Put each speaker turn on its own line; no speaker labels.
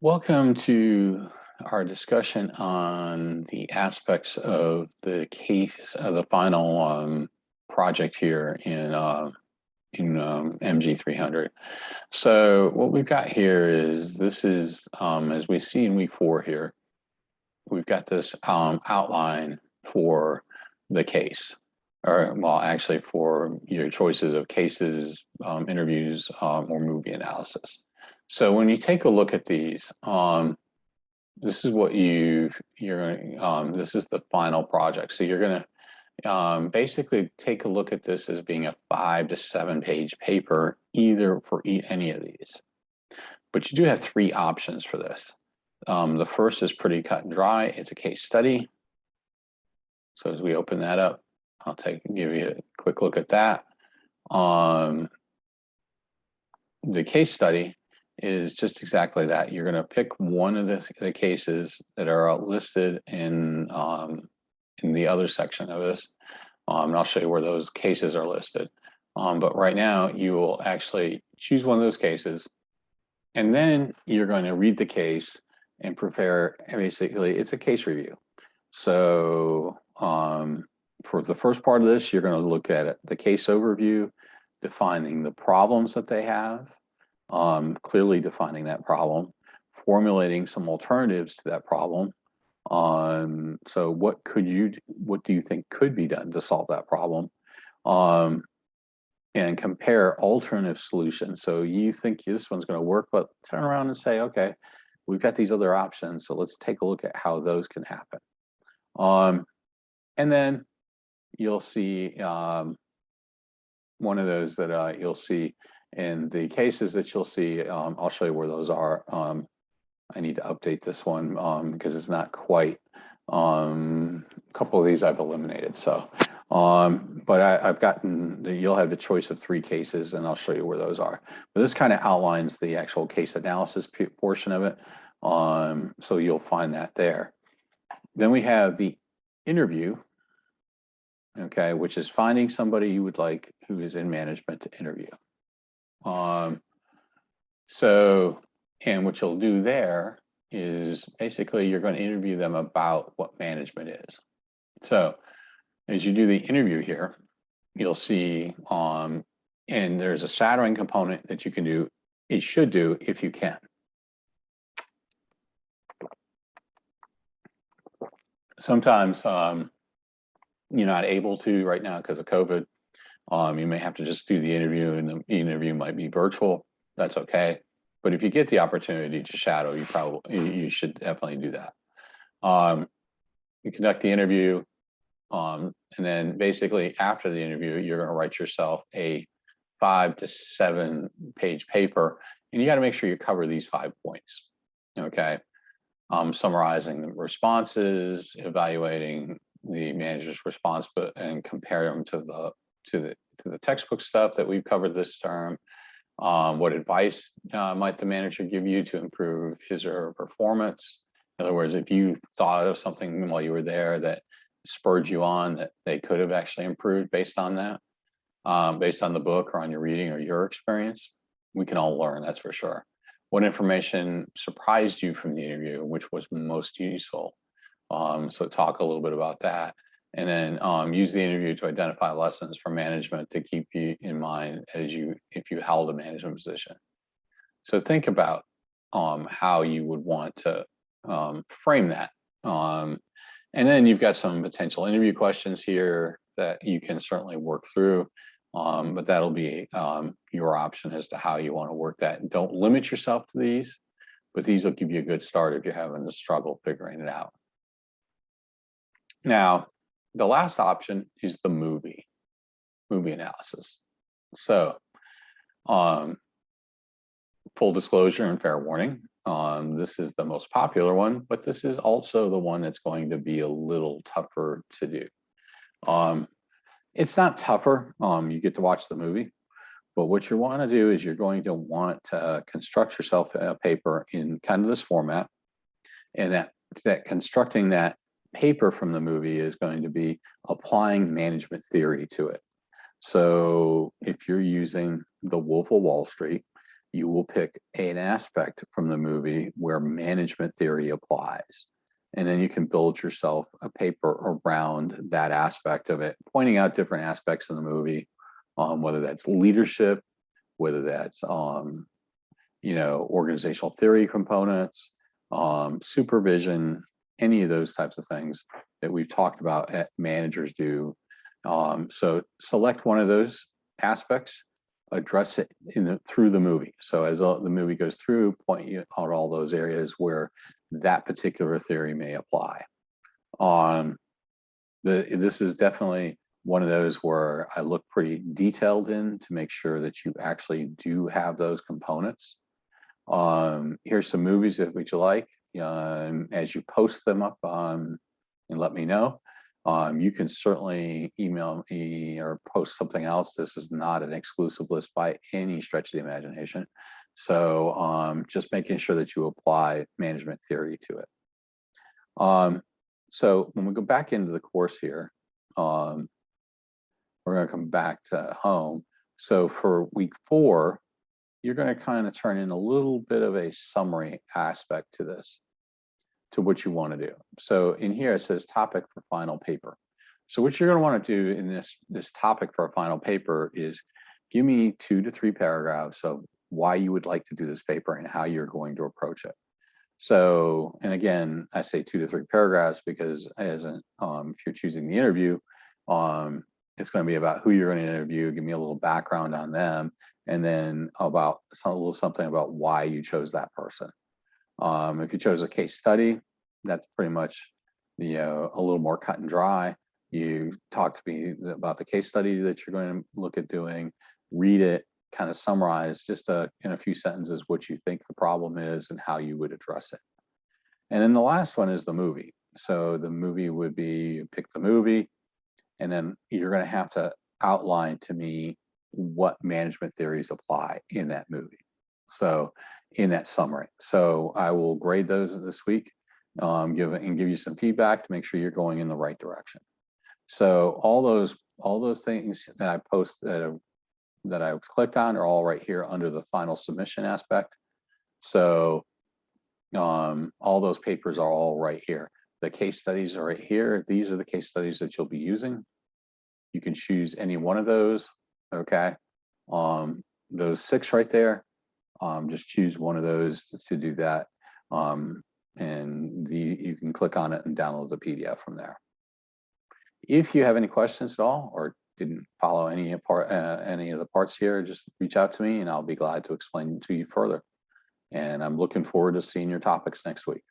Welcome to our discussion on the aspects of the case of the final project here in MG300. So what we've got here is this is as we see in week 4 here, we've got this outline for the case, or well, actually for your choices of cases, interviews, or movie analysis. So when you take a look at these, this is what this is the final project. So you're going to basically take a look at this as being a 5 to 7 page paper, either for any of these. But you do have 3 options for this. The first is pretty cut and dry. It's a case study. So as we open that up, I'll give you a quick look at that. The case study is just exactly that. You're going to pick one of the cases that are listed in the other section of this, and I'll show you where those cases are listed. But right now, you will actually choose one of those cases, and then you're going to read the case and prepare. Basically, it's a case review. So for the first part of this, you're going to look at the case overview, defining the problems that they have, clearly defining that problem, formulating some alternatives to that problem. So what do you think could be done to solve that problem? And compare alternative solutions. So you think this one's going to work, but turn around and say, okay, we've got these other options, so let's take a look at how those can happen. And then you'll see one of those that you'll see in the cases that you'll see. I'll show you where those are. I need to update this one because it's not quite. A couple of these I've eliminated. So, but I've gotten, you'll have the choice of 3 cases, and I'll show you where those are. But this kind of outlines the actual case analysis portion of it. So you'll find that there. Then we have the interview, okay, which is finding somebody you would like who is in management to interview. And what you'll do there is basically you're going to interview them about what management is. So as you do the interview here, you'll see, and there's a shadowing component that you can do, it should do if you can. Sometimes you're not able to right now because of COVID. You may have to just do the interview, and the interview might be virtual. That's okay. But if you get the opportunity to shadow, you should definitely do that. You conduct the interview, and then basically after the interview, you're going to write yourself a 5 to 7 page paper, and you got to make sure you cover these 5 points. Okay, summarizing the responses, evaluating the manager's response, and compare them to the textbook stuff that we've covered this term. What advice might the manager give you to improve his or her performance? In other words, if you thought of something while you were there that spurred you on that they could have actually improved based on that, based on the book or on your reading or your experience, we can all learn, that's for sure. What information surprised you from the interview, which was most useful? So talk a little bit about that. And then use the interview to identify lessons for management to keep you in mind if you held a management position. So think about how you would want to frame that. And then you've got some potential interview questions here that you can certainly work through, but that'll be your option as to how you want to work that. And don't limit yourself to these, but these will give you a good start if you're having a struggle figuring it out. Now, the last option is the movie analysis. So, full disclosure and fair warning, this is the most popular one, but this is also the one that's going to be a little tougher to do. It's not tougher, you get to watch the movie, but what you want to do is you're going to want to construct yourself a paper in kind of this format, and that constructing that paper from the movie is going to be applying management theory to it. So if you're using The Wolf of Wall Street, you will pick an aspect from the movie where management theory applies. And then you can build yourself a paper around that aspect of it, pointing out different aspects of the movie, whether that's leadership, whether that's organizational theory components, supervision, any of those types of things that we've talked about that managers do. So select one of those aspects, address it through the movie. So as the movie goes through, point out all those areas where that particular theory may apply. This is definitely one of those where I look pretty detailed in to make sure that you actually do have those components. Here's some movies that would you like. As you post them up and let me know. You can certainly email me or post something else. This is not an exclusive list by any stretch of the imagination. So just making sure that you apply management theory to it. So when we go back into the course here, we're going to come back to home. So for week 4, you're going to kind of turn in a little bit of a summary aspect to this, to what you want to do. So in here, it says topic for final paper. So what you're going to want to do in this topic for a final paper is give me 2 to 3 paragraphs of why you would like to do this paper and how you're going to approach it. So, and again, I say 2 to 3 paragraphs because if you're choosing the interview, it's going to be about who you're going to interview, give me a little background on them, and then about a little something about why you chose that person. If you chose a case study, that's pretty much a little more cut and dry. You talk to me about the case study that you're going to look at doing, read it, kind of summarize just in a few sentences what you think the problem is and how you would address it. And then the last one is the movie. So the movie would be pick the movie, and then you're going to have to outline to me what management theories apply in that movie. So in that summary. So I will grade those this week, give you some feedback to make sure you're going in the right direction. So all those things that I post that I clicked on are all right here under the final submission aspect. So all those papers are all right here. The case studies are right here. These are the case studies that you'll be using. You can choose any one of those. Okay. Those 6 right there. Just choose one of those to do that. And you can click on it and download the PDF from there. If you have any questions at all or didn't follow any of the parts here, just reach out to me and I'll be glad to explain to you further. And I'm looking forward to seeing your topics next week.